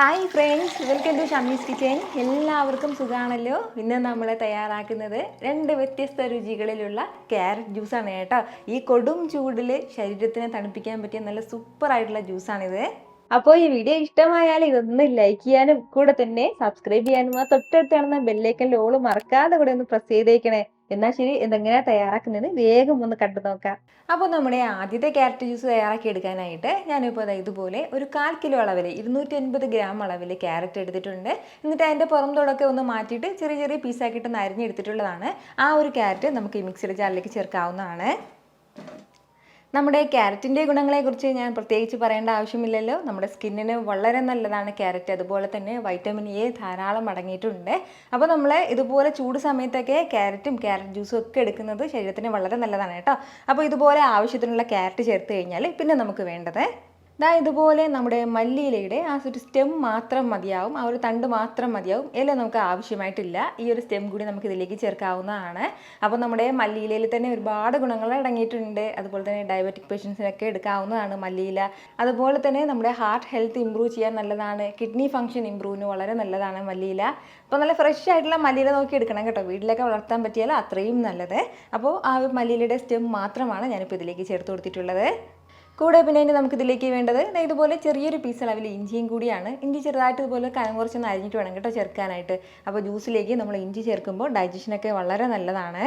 Hi friends, welcome to Shammi's kitchen. എല്ലാവർക്കും സുഖമാണല്ലോ. ഇന്ന് നമ്മൾ തയ്യാറാക്കുന്നത് രണ്ട് വ്യത്യസ്ത രുചികളിലുള്ള ക്യാരറ്റ് ജ്യൂസാണ് കേട്ടോ. ഈ കൊടും ചൂടിൽ ശരീരത്തിനെ തണുപ്പിക്കാൻ പറ്റിയ നല്ല സൂപ്പറായിട്ടുള്ള ജ്യൂസാണിത്. അപ്പോൾ ഈ വീഡിയോ ഇഷ്ടമായാൽ ഇതൊന്ന് ലൈക്ക് ചെയ്യാനും കൂടെ തന്നെ സബ്സ്ക്രൈബ് ചെയ്യാനും ആ തൊട്ടടുത്ത് കാണുന്ന ബെല്ലൈക്കനിൽ ഓൾ മറക്കാതെ കൂടെ ഒന്ന് പ്രസ് ചെയ്തേക്കണേ. എന്നാൽ ശരി, എന്തെങ്ങനെയാണ് തയ്യാറാക്കുന്നത് വേഗം ഒന്ന് കണ്ടു നോക്കാം. അപ്പോൾ നമ്മുടെ ആദ്യത്തെ ക്യാരറ്റ് ജ്യൂസ് തയ്യാറാക്കി എടുക്കാനായിട്ട് ഞാനിപ്പോൾ ഇതുപോലെ ഒരു 1/4 കിലോ അളവിൽ 250 ഗ്രാം അളവിൽ ക്യാരറ്റ് എടുത്തിട്ടുണ്ട്. എന്നിട്ട് അതിൻ്റെ പുറം തോടൊക്കെ ഒന്ന് മാറ്റിയിട്ട് ചെറിയ ചെറിയ പീസാക്കിയിട്ട് ഒന്ന് അരിഞ്ഞെടുത്തിട്ടുള്ളതാണ്. ആ ഒരു ക്യാരറ്റ് നമുക്ക് ഈ മിക്സിയുടെ ജാറിലേക്ക് ചേർക്കാവുന്നതാണ്. നമ്മുടെ ക്യാരറ്റിൻ്റെ ഗുണങ്ങളെക്കുറിച്ച് ഞാൻ പ്രത്യേകിച്ച് പറയേണ്ട ആവശ്യമില്ലല്ലോ. നമ്മുടെ സ്കിന്നിന് വളരെ നല്ലതാണ് ക്യാരറ്റ്. അതുപോലെ തന്നെ വൈറ്റമിൻ എ ധാരാളം അടങ്ങിയിട്ടുണ്ട്. അപ്പോൾ നമ്മൾ ഇതുപോലെ ചൂട് സമയത്തൊക്കെ ക്യാരറ്റും ക്യാരറ്റ് ജ്യൂസും ഒക്കെ എടുക്കുന്നത് ശരീരത്തിന് വളരെ നല്ലതാണ് കേട്ടോ. അപ്പോൾ ഇതുപോലെ ആവശ്യത്തിനുള്ള ക്യാരറ്റ് ചേർത്ത് കഴിഞ്ഞാൽ പിന്നെ നമുക്ക് വേണ്ടത് ഇതുപോലെ നമ്മുടെ മല്ലിയിലയുടെ ആ ഒരു സ്റ്റെം മാത്രം മതിയാവും, ആ ഒരു തണ്ട് മാത്രം മതിയാവും. ഇല നമുക്ക് ആവശ്യമായിട്ടില്ല. ഈ ഒരു സ്റ്റെം കൂടി നമുക്ക് ഇതിലേക്ക് ചേർക്കാവുന്നതാണ്. അപ്പോൾ നമ്മുടെ മല്ലിയിലയിൽ തന്നെ ഒരുപാട് ഗുണങ്ങൾ അടങ്ങിയിട്ടുണ്ട്. അതുപോലെ തന്നെ ഡയബറ്റിക് പേഷ്യൻസിനൊക്കെ എടുക്കാവുന്നതാണ് മല്ലിയില. അതുപോലെ തന്നെ നമ്മുടെ ഹാർട്ട് ഹെൽത്ത് ഇമ്പ്രൂവ് ചെയ്യാൻ നല്ലതാണ്. കിഡ്നി ഫംഗ്ഷൻ ഇമ്പ്രൂവിന് വളരെ നല്ലതാണ് മല്ലിയില. അപ്പോൾ നല്ല ഫ്രഷ് ആയിട്ടുള്ള മല്ലിയില നോക്കി എടുക്കണം കേട്ടോ. വീട്ടിലൊക്കെ വളർത്താൻ പറ്റിയാൽ അത്രയും നല്ലത്. അപ്പോൾ ആ മല്ലിയിലയുടെ സ്റ്റെം മാത്രമാണ് ഞാനിപ്പോൾ ഇതിലേക്ക് ചേർത്ത് കൊടുത്തിട്ടുള്ളത്. കൂടെ പിന്നെ ഇനി നമുക്കിതിലേക്ക് വേണ്ടത് ഇതുപോലെ ചെറിയൊരു പീസ് അളവിൽ ഇഞ്ചിയും കൂടിയാണ്. ഇഞ്ചി ചെറുതായിട്ട് ഇതുപോലെ കനം കുറച്ചൊന്ന് അരിഞ്ഞിട്ട് വേണം കേട്ടോ ചേർക്കാനായിട്ട്. അപ്പോൾ ജ്യൂസിലേക്ക് നമ്മൾ ഇഞ്ചി ചേർക്കുമ്പോൾ ഡൈജഷനൊക്കെ വളരെ നല്ലതാണ്.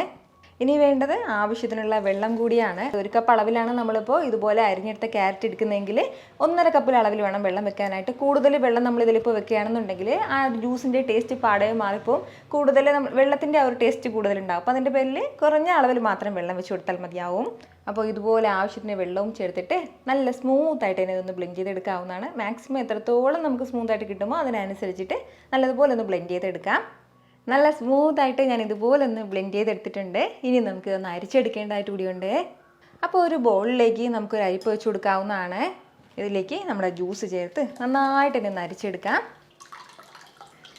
ഇനി വേണ്ടത് ആവശ്യത്തിനുള്ള വെള്ളം കൂടിയാണ്. 1 കപ്പ് അളവിലാണ് നമ്മളിപ്പോൾ ഇതുപോലെ അരിഞ്ഞെടുത്ത ക്യാരറ്റ് എടുക്കുന്നതെങ്കിൽ 1.5 കപ്പിൽ അളവിൽ വേണം വെള്ളം വെക്കാനായിട്ട്. കൂടുതൽ വെള്ളം നമ്മൾ ഇതിലിപ്പോൾ വെക്കുകയാണെന്നുണ്ടെങ്കിൽ ആ ജ്യൂസിൻ്റെ ടേസ്റ്റ് പാടെ മാറിപ്പോൾ കൂടുതൽ വെള്ളത്തിൻ്റെ ആ ഒരു ടേസ്റ്റ് കൂടുതലുണ്ടാവും. അപ്പോൾ അതിൻ്റെ പേരിൽ കുറഞ്ഞ അളവിൽ മാത്രം വെള്ളം വെച്ച് കൊടുത്താൽ മതിയാവും. അപ്പോൾ ഇതുപോലെ ആവശ്യത്തിന് വെള്ളവും ചേർത്തിട്ട് നല്ല സ്മൂത്തായിട്ട് തന്നെ ഇതൊന്ന് ബ്ലെൻഡ് ചെയ്തെടുക്കാവുന്നതാണ്. മാക്സിമം എത്രത്തോളം നമുക്ക് സ്മൂത്തായിട്ട് കിട്ടുമോ അതിനനുസരിച്ചിട്ട് നല്ലതുപോലെ ഒന്ന് ബ്ലെൻഡ് ചെയ്തെടുക്കാം. നല്ല സ്മൂത്തായിട്ട് ഞാൻ ഇതുപോലെ ഒന്ന് ബ്ലെൻഡ് ചെയ്തെടുത്തിട്ടുണ്ട്. ഇനി നമുക്ക് ഒന്ന് അരിച്ചെടുക്കേണ്ടതായിട്ട് കൂടിയുണ്ട്. അപ്പോൾ ഒരു ബൗളിലേക്ക് നമുക്കൊരു അരിപ്പ് വെച്ച് കൊടുക്കാവുന്നതാണ്. ഇതിലേക്ക് നമ്മുടെ ജ്യൂസ് ചേർത്ത് നന്നായിട്ട് തന്നെ ഒന്ന് അരിച്ചെടുക്കാം.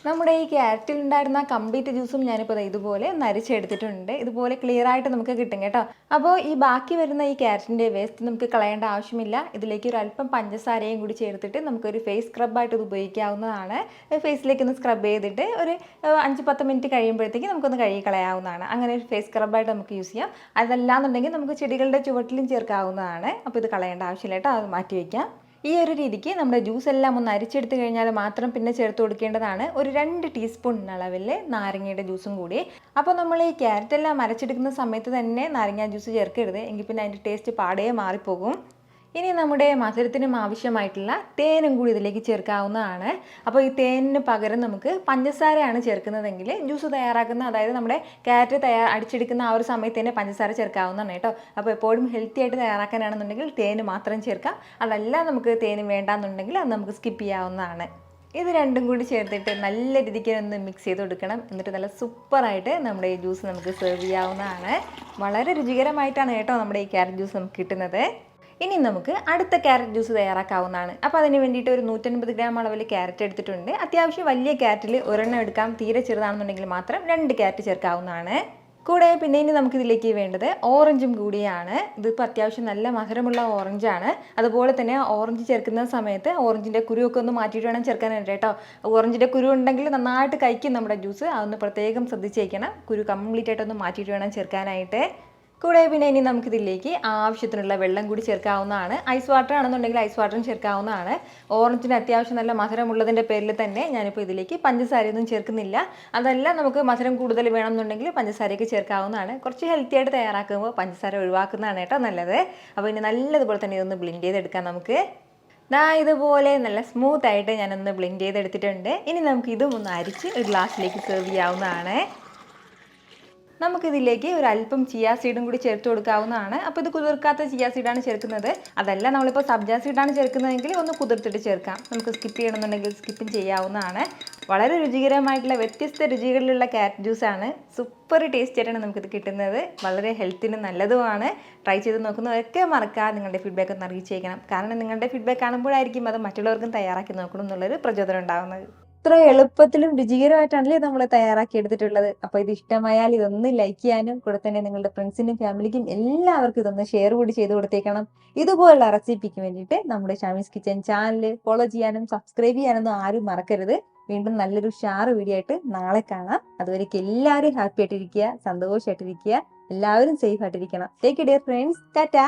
നമ്മുടെ ഈ ക്യാരറ്റിൽ ഉണ്ടായിരുന്ന കംപ്ലീറ്റ് ജ്യൂസും ഞാനിപ്പോൾ ഇതുപോലെ നരിച്ചെടുത്തിട്ടുണ്ട്. ഇതുപോലെ ക്ലിയർ ആയിട്ട് നമുക്ക് കിട്ടും കേട്ടോ. അപ്പോൾ ഈ ബാക്കി വരുന്ന ഈ ക്യാരറ്റിൻ്റെ വേസ്റ്റ് നമുക്ക് കളയേണ്ട ആവശ്യമില്ല. ഇതിലേക്ക് ഒരു അല്പം പഞ്ചസാരയും കൂടി ചേർത്തിട്ട് നമുക്കൊരു ഫേസ് സ്ക്രബായിട്ട് ഇത് ഉപയോഗിക്കാവുന്നതാണ്. ഫേസിലേക്ക് ഒന്ന് സ്ക്രബ് ചെയ്തിട്ട് ഒരു 5-10 മിനിറ്റ് കഴിയുമ്പോഴത്തേക്ക് നമുക്കൊന്ന് കഴുകി കളയാവുന്നതാണ്. അങ്ങനെ ഒരു ഫേസ് സ്ക്രബായിട്ട് നമുക്ക് യൂസ് ചെയ്യാം. അതല്ലാന്നുണ്ടെങ്കിൽ നമുക്ക് ചെടികളുടെ ചുവട്ടിലും ചേർക്കാവുന്നതാണ്. അപ്പോൾ ഇത് കളയേണ്ട ആവശ്യമില്ല കേട്ടോ, അത് മാറ്റി വയ്ക്കാം. ഈ ഒരു രീതിക്ക് നമ്മുടെ ജ്യൂസ് എല്ലാം ഒന്ന് അരിച്ചെടുത്ത് കഴിഞ്ഞാൽ മാത്രം പിന്നെ ചേർത്ത് കൊടുക്കേണ്ടതാണ് ഒരു 2 ടീസ്പൂൺ അളവിൽ നാരങ്ങയുടെ ജ്യൂസും കൂടി. അപ്പോൾ നമ്മൾ ഈ ക്യാരറ്റ് എല്ലാം അരച്ചെടുക്കുന്ന സമയത്ത് തന്നെ നാരങ്ങ ജ്യൂസ് ചേർക്കരുത്, എങ്കിൽ പിന്നെ അതിൻ്റെ ടേസ്റ്റ് പാടേ മാറിപ്പോകും. ഇനി നമ്മുടെ മധുരത്തിനും ആവശ്യമായിട്ടുള്ള തേനും കൂടി ഇതിലേക്ക് ചേർക്കാവുന്നതാണ്. അപ്പോൾ ഈ തേനിന് പകരം നമുക്ക് പഞ്ചസാരയാണ് ചേർക്കുന്നതെങ്കിൽ ജ്യൂസ് തയ്യാറാക്കുന്ന, അതായത് നമ്മുടെ ക്യാരറ്റ് അടിച്ചെടുക്കുന്ന ആ ഒരു സമയത്ത് തന്നെ പഞ്ചസാര ചേർക്കാവുന്നതാണ് കേട്ടോ. അപ്പോൾ എപ്പോഴും ഹെൽത്തി ആയിട്ട് തയ്യാറാക്കാനാണെന്നുണ്ടെങ്കിൽ തേന് മാത്രം ചേർക്കാം. അതല്ല നമുക്ക് തേന് വേണ്ടാന്നുണ്ടെങ്കിൽ അത് നമുക്ക് സ്കിപ്പ് ചെയ്യാവുന്നതാണ്. ഇത് രണ്ടും കൂടി ചേർത്തിട്ട് നല്ല രീതിക്ക് ഒന്ന് മിക്സ് ചെയ്ത് കൊടുക്കണം. എന്നിട്ട് നല്ല സൂപ്പറായിട്ട് നമ്മുടെ ഈ ജ്യൂസ് നമുക്ക് സെർവ് ചെയ്യാവുന്നതാണ്. വളരെ രുചികരമായിട്ടാണ് കേട്ടോ നമ്മുടെ ഈ ക്യാരറ്റ് ജ്യൂസ് നമുക്ക് കിട്ടുന്നത്. ഇനി നമുക്ക് അടുത്ത ക്യാരറ്റ് ജ്യൂസ് തയ്യാറാക്കാവുന്നതാണ്. അപ്പോൾ അതിന് വേണ്ടിയിട്ട് ഒരു 150 ഗ്രാം അളവിൽ ക്യാരറ്റ് എടുത്തിട്ടുണ്ട്. അത്യാവശ്യം വലിയ ക്യാരറ്റിൽ ഒരെണ്ണം എടുക്കാം. തീരെ ചെറുതാണെന്നുണ്ടെങ്കിൽ മാത്രം 2 ക്യാരറ്റ് ചേർക്കാവുന്നതാണ്. കൂടെ പിന്നെ ഇനി നമുക്കിതിലേക്ക് വേണ്ടത് ഓറഞ്ചും കൂടിയാണ്. ഇതിപ്പോൾ അത്യാവശ്യം നല്ല മധുരമുള്ള ഓറഞ്ചാണ്. അതുപോലെ തന്നെ ഓറഞ്ച് ചേർക്കുന്ന സമയത്ത് ഓറഞ്ചിൻ്റെ കുരുവൊക്കെ ഒന്ന് മാറ്റിയിട്ട് വേണം ചേർക്കാനായിട്ട് കേട്ടോ. ഓറഞ്ചിൻ്റെ കുരു ഉണ്ടെങ്കിൽ നന്നായിട്ട് കഴിക്കും നമ്മുടെ ജ്യൂസ്. അതൊന്ന് പ്രത്യേകം ശ്രദ്ധിച്ചേക്കണം. കുരു കംപ്ലീറ്റ് ആയിട്ടൊന്ന് മാറ്റിയിട്ട് വേണം ചേർക്കാനായിട്ട്. കൂടെ പിന്നെ ഇനി നമുക്കിതിലേക്ക് ആവശ്യത്തിനുള്ള വെള്ളം കൂടി ചേർക്കാവുന്നതാണ്. ഐസ് വാട്ടർ ആണെന്നുണ്ടെങ്കിൽ ഐസ് വാട്ടറും ചേർക്കാവുന്നതാണ്. ഓറഞ്ചിന് അത്യാവശ്യം നല്ല മധുരമുള്ളതിൻ്റെ പേരിൽ തന്നെ ഞാനിപ്പോൾ ഇതിലേക്ക് പഞ്ചസാരയൊന്നും ചേർക്കുന്നില്ല. അതല്ല നമുക്ക് മധുരം കൂടുതൽ വേണമെന്നുണ്ടെങ്കിൽ പഞ്ചസാരയൊക്കെ ചേർക്കാവുന്നതാണ്. കുറച്ച് ഹെൽത്തി ആയിട്ട് തയ്യാറാക്കുമ്പോൾ പഞ്ചസാര ഒഴിവാക്കുന്നതാണ് കേട്ടോ നല്ലത്. അപ്പോൾ ഇനി നല്ലതുപോലെ തന്നെ ഇതൊന്ന് ബ്ലെൻഡ് ചെയ്തെടുക്കാം നമുക്ക്. ഇതുപോലെ നല്ല സ്മൂത്തായിട്ട് ഞാനൊന്ന് ബ്ലെൻഡ് ചെയ്തെടുത്തിട്ടുണ്ട്. ഇനി നമുക്ക് ഇതും ഒന്ന് അരിച്ച് ഒരു ഗ്ലാസ്സിലേക്ക് സെർവ് ചെയ്യാവുന്നതാണ്. നമുക്കിതിലേക്ക് ഒരു അല്പം ചിയാ സീഡും കൂടി ചേർത്ത് കൊടുക്കാവുന്നതാണ്. അപ്പോൾ ഇത് കുതിർക്കാത്ത ചിയാ സീഡാണ് ചേർക്കുന്നത്. അതല്ല നമ്മളിപ്പോൾ സബ്ജാ സീഡാണ് ചേർക്കുന്നതെങ്കിൽ ഒന്ന് കുതിർത്തിട്ട് ചേർക്കാം. നമുക്ക് സ്കിപ്പ് ചെയ്യണമെന്നുണ്ടെങ്കിൽ സ്കിപ്പും ചെയ്യാവുന്നതാണ്. വളരെ രുചികരമായിട്ടുള്ള വ്യത്യസ്ത രുചികളിലുള്ള ക്യാരറ്റ് ജ്യൂസാണ്. സൂപ്പർ ടേസ്റ്റ് ആയിട്ടാണ് നമുക്കിത് കിട്ടുന്നത്. വളരെ ഹെൽത്തിന് നല്ലതുമാണ്. ട്രൈ ചെയ്ത് നോക്കുന്നവരൊക്കെ മറക്കാതെ നിങ്ങളുടെ ഫീഡ്ബാക്ക് ഒന്ന് അറിയിച്ചേക്കണം. കാരണം നിങ്ങളുടെ ഫീഡ്ബാക്ക് കാണുമ്പോഴായിരിക്കും അത് മറ്റുള്ളവർക്കും തയ്യാറാക്കി നോക്കണം എന്നുള്ളൊരു പ്രചോദനം ഉണ്ടാകുന്നത്. എത്ര എളുപ്പത്തിലും രുചികരമായിട്ടാണല്ലേ നമ്മൾ തയ്യാറാക്കി എടുത്തിട്ടുള്ളത്. അപ്പൊ ഇത് ഇഷ്ടമായാൽ ഇതൊന്ന് ലൈക്ക് ചെയ്യാനും കൂടെ തന്നെ നിങ്ങളുടെ ഫ്രണ്ട്സിനും ഫാമിലിക്കും എല്ലാവർക്കും ഇതൊന്ന് ഷെയർ കൂടി ചെയ്ത് കൊടുത്തേക്കണം. ഇതുപോലുള്ള റെസിപ്പിക്ക് വേണ്ടിയിട്ട് നമ്മുടെ ഷാമീസ് കിച്ചൻ ചാനൽ ഫോളോ ചെയ്യാനും സബ്സ്ക്രൈബ് ചെയ്യാനൊന്നും ആരും മറക്കരുത്. വീണ്ടും നല്ലൊരു ഷാർ വീഡിയോ ആയിട്ട് നാളെ കാണാം. അതുവരേക്കും എല്ലാവരും ഹാപ്പി ആയിട്ടിരിക്കുക, സന്തോഷമായിട്ടിരിക്കുക, എല്ലാവരും സേഫ് ആയിട്ടിരിക്കണം. Take care friends. ടാറ്റാ.